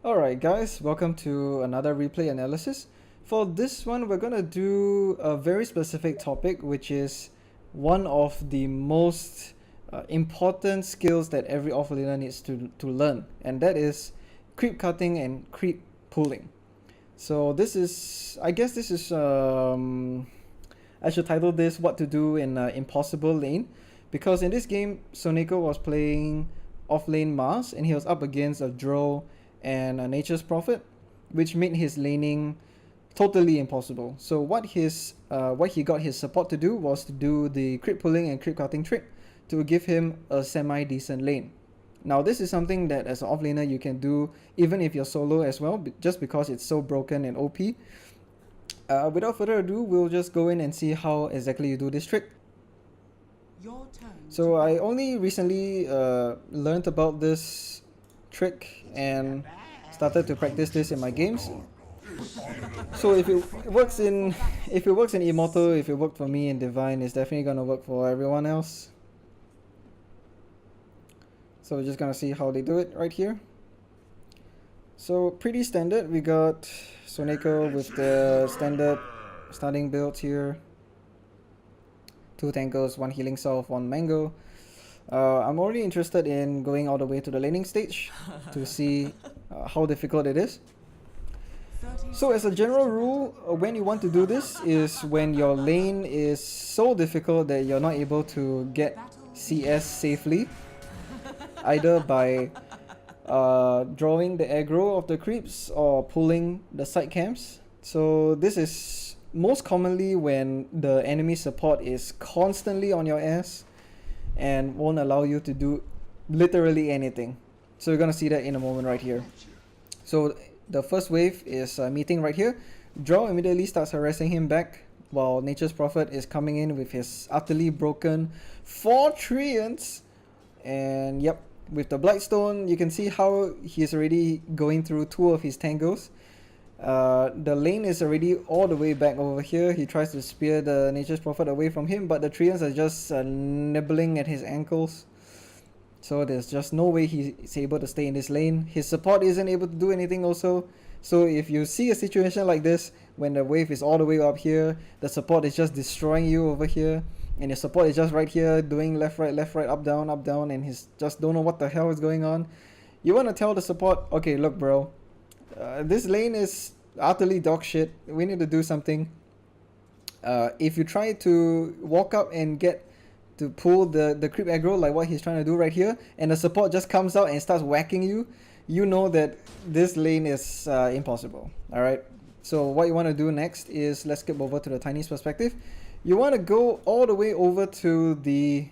Alright guys, welcome to another replay analysis. For this one, we're gonna do a very specific topic, which is one of the most important skills that every offlaner needs to learn, and that is creep cutting and creep pulling. So this is, I guess this is, I should title this what to do in impossible lane, because in this game, Soneko was playing offlane Mars and he was up against a Drow and a Nature's Prophet, which made his laning totally impossible. So what he got his support to do was to do the creep pulling and creep cutting trick to give him a semi-decent lane. Now this is something that as an offlaner you can do even if you're solo as well, just because it's so broken and OP. Without further ado, we'll just go in and see how exactly you do this trick. So I only recently learned about this trick and started to practice this in my games. So if it works in Immortal, if it worked for me in Divine, it's definitely gonna work for everyone else. So we're just gonna see how they do it right here. So pretty standard, we got Soneko with the standard starting build here. 2 Tankers, 1 Healing Salve, 1 Mango. I'm already interested in going all the way to the laning stage to see how difficult it is. So as a general rule, when you want to do this is when your lane is so difficult that you're not able to get CS safely, either by drawing the aggro of the creeps or pulling the side camps. So this is most commonly when the enemy support is constantly on your ass and won't allow you to do literally anything. So we're gonna see that in a moment right here. So the first wave is meeting right here. Drow immediately starts harassing him back while Nature's Prophet is coming in with his utterly broken 4 Treants. And yep, with the Blightstone you can see how he's already going through 2 of his tangos. The lane is already all the way back over here. He tries to spear the Nature's Prophet away from him, but the Treants are just nibbling at his ankles. So there's just no way he's able to stay in this lane. His support isn't able to do anything also. So if you see a situation like this, when the wave is all the way up here, the support is just destroying you over here, and your support is just right here doing left, right, up, down, and he's just don't know what the hell is going on. You want to tell the support, okay, look bro, this lane is utterly dog shit. We need to do something. If you try to walk up and get to pull the creep aggro like what he's trying to do right here, and the support just comes out and starts whacking you, you know that this lane is impossible. Alright, so what you want to do next is, let's skip over to the Tiny's perspective. You want to go all the way over to the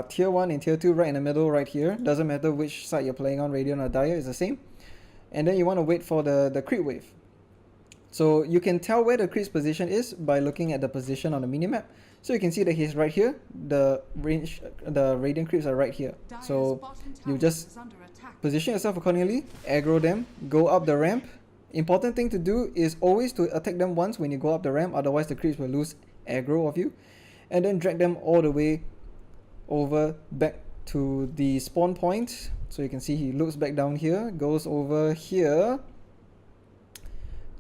tier 1 and tier 2 right in the middle right here. Doesn't matter which side you're playing on, Radiant or Dire, is the same. And then you want to wait for the creep wave. So you can tell where the creep's position is by looking at the position on the minimap. So you can see that he's right here. The Radiant creeps are right here. So you just position yourself accordingly, aggro them, go up the ramp. Important thing to do is always to attack them once when you go up the ramp, otherwise the creeps will lose aggro of you. And then drag them all the way over back to the spawn point. So you can see he loops back down here, goes over here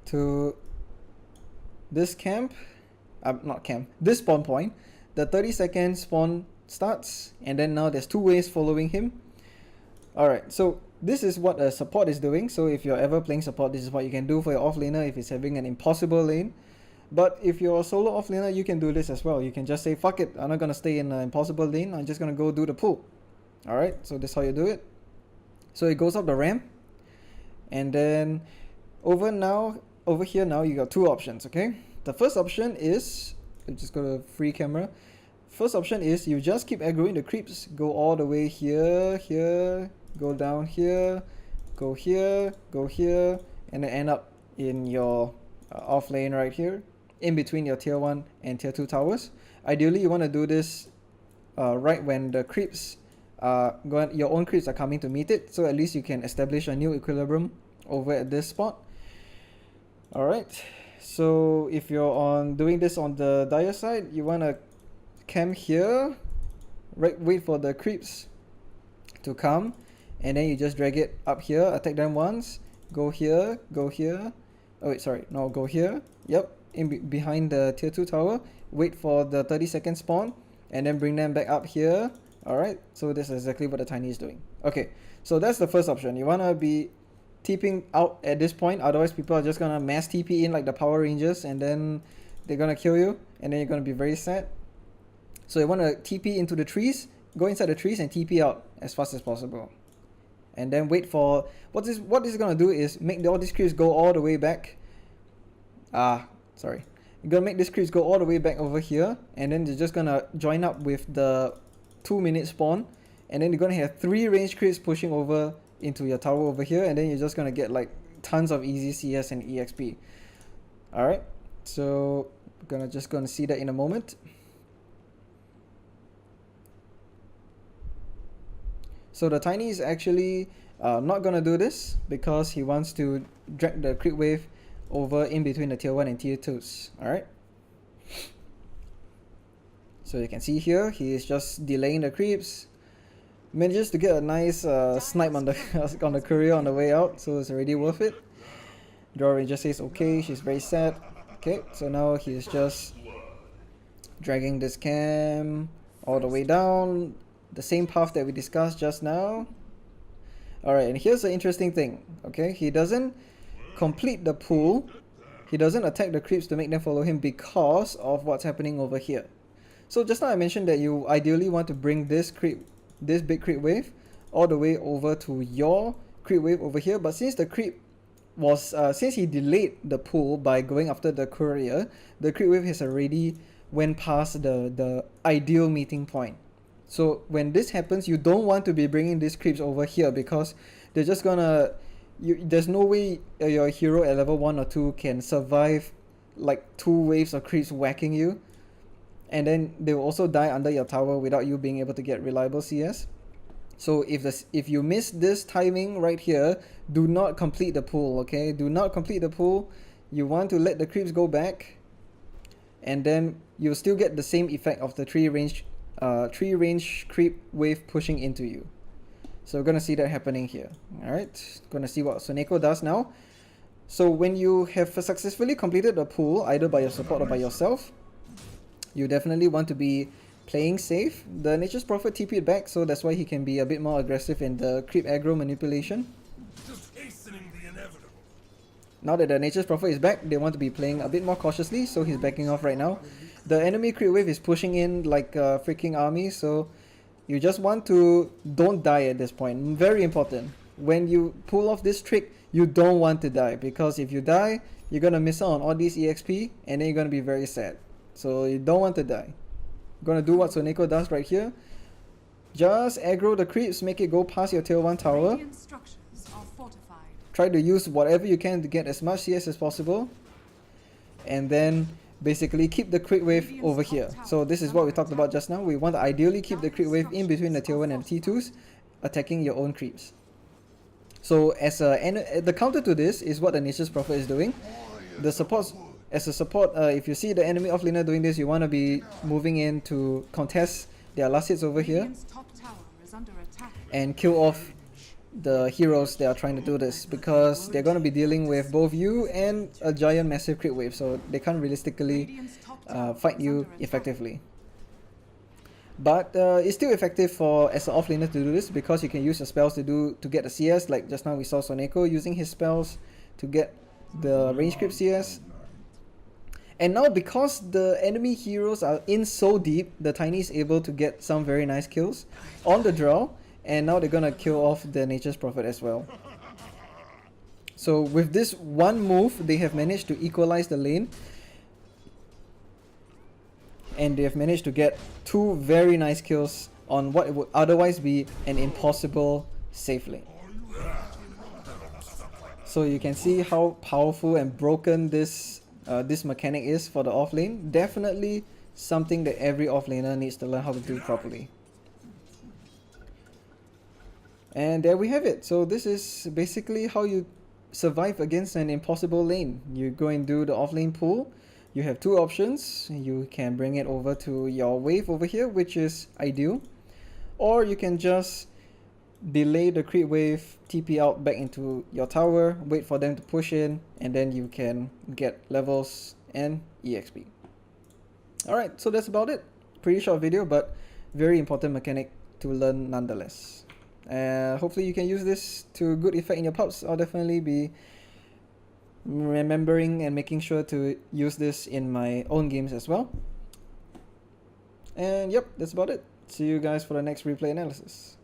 to this camp, this spawn point. The 30-second spawn starts, and then now there's 2 waves following him. Alright, so this is what a support is doing. So if you're ever playing support, this is what you can do for your offlaner if it's having an impossible lane. But if you're a solo offlaner, you can do this as well. You can just say, fuck it, I'm not gonna stay in an impossible lane, I'm just gonna go do the pull. Alright, so this is how you do it. So it goes up the ramp, and then over here now you got 2 options, okay? The first option is, just go to free camera. First option is you just keep aggroing the creeps, go all the way here, go down here, go here, and then end up in your off lane right here, in between your tier 1 and tier 2 towers. Ideally you want to do this right when the creeps your own creeps are coming to meet it, so at least you can establish a new equilibrium over at this spot. Alright, so if you're on doing this on the Dire side, you want to camp here, right, wait for the creeps to come, and then you just drag it up here, attack them once, go here, go here. Oh wait, sorry, no, go here. Yep, behind the tier 2 tower. Wait for the 30-second spawn, and then bring them back up here. Alright, so this is exactly what the Tiny is doing. Okay, so that's the first option. You wanna be TPing out at this point, otherwise people are just gonna mass TP in like the Power Rangers, and then they're gonna kill you, and then you're gonna be very sad. So you wanna TP into the trees, go inside the trees and TP out as fast as possible. And then wait for, what this is gonna do is make all these creeps go all the way back. Sorry. You're gonna make these creeps go all the way back over here, and then they're just gonna join up with the 2-minute spawn, and then you're gonna have 3 range creeps pushing over into your tower over here, and then you're just gonna get like tons of easy CS and EXP. Alright, so we're gonna see that in a moment. So the Tiny is actually not gonna do this because he wants to drag the creep wave over in between the tier 1 and tier 2s. Alright, so you can see here he is just delaying the creeps, manages to get a nice snipe on the on the courier on the way out, so it's already worth it. Draw Ranger says okay, she's very sad. Okay, so now he's just dragging this cam all the way down the same path that we discussed just now. Alright, and here's the interesting thing. Okay, he doesn't complete the pull, he doesn't attack the creeps to make them follow him because of what's happening over here. So just now I mentioned that you ideally want to bring this big creep wave all the way over to your creep wave over here, but since the creep was since he delayed the pull by going after the courier, the creep wave has already went past the ideal meeting point. So when this happens, you don't want to be bringing these creeps over here because they're just gonna, there's no way your hero at level 1 or 2 can survive like 2 waves of creeps whacking you, and then they will also die under your tower without you being able to get reliable CS. So if you miss this timing right here, do not complete the pull, okay? Do not complete the pull. You want to let the creeps go back, and then you'll still get the same effect of the 3 range creep wave pushing into you. So we're gonna see that happening here. Alright, gonna see what Soneko does now. So when you have successfully completed the pull, either by your support or by yourself, you definitely want to be playing safe. The Nature's Prophet TP'd back, so that's why he can be a bit more aggressive in the creep aggro manipulation. Just hastening the inevitable. Now that the Nature's Prophet is back, they want to be playing a bit more cautiously, so he's backing off right now. The enemy creep wave is pushing in like a freaking army, so you just want to don't die at this point. Very important. When you pull off this trick, you don't want to die, because if you die, you're gonna miss out on all these EXP, and then you're gonna be very sad. So you don't want to die. Gonna do what Soneko does right here. Just aggro the creeps, make it go past your tier 1 tower. Try to use whatever you can to get as much CS as possible, and then basically keep the crit wave over here. So this is what we talked about just now. We want to ideally keep the crit wave in between the tier 1 and T2s, attacking your own creeps. So the counter to this is what the Nature's Prophet is doing. The supports, as a support, if you see the enemy offlaner doing this, you want to be moving in to contest their last hits over here and kill off the heroes that are trying to do this, because they're going to be dealing with both you and a giant massive crit wave, so they can't realistically fight you effectively. But it's still effective for as an offlaner to do this, because you can use your spells to get the CS. Like just now we saw Soneko using his spells to get the range creep CS. And now because the enemy heroes are in so deep, the Tiny is able to get some very nice kills on the draw, and now they're gonna kill off the Nature's Prophet as well. So with this one move, they have managed to equalize the lane, and they have managed to get 2 very nice kills on what would otherwise be an impossible safe lane. So you can see how powerful and broken this mechanic is for the offlane. Definitely something that every offlaner needs to learn how to do properly. And there we have it. So this is basically how you survive against an impossible lane. You go and do the offlane pull. You have 2 options. You can bring it over to your wave over here, which is ideal, or you can just delay the creep wave, TP out back into your tower, wait for them to push in, and then you can get levels and EXP. Alright, so that's about it. Pretty short video, but very important mechanic to learn nonetheless. Hopefully you can use this to good effect in your pubs. I'll definitely be remembering and making sure to use this in my own games as well. And yep, that's about it. See you guys for the next replay analysis.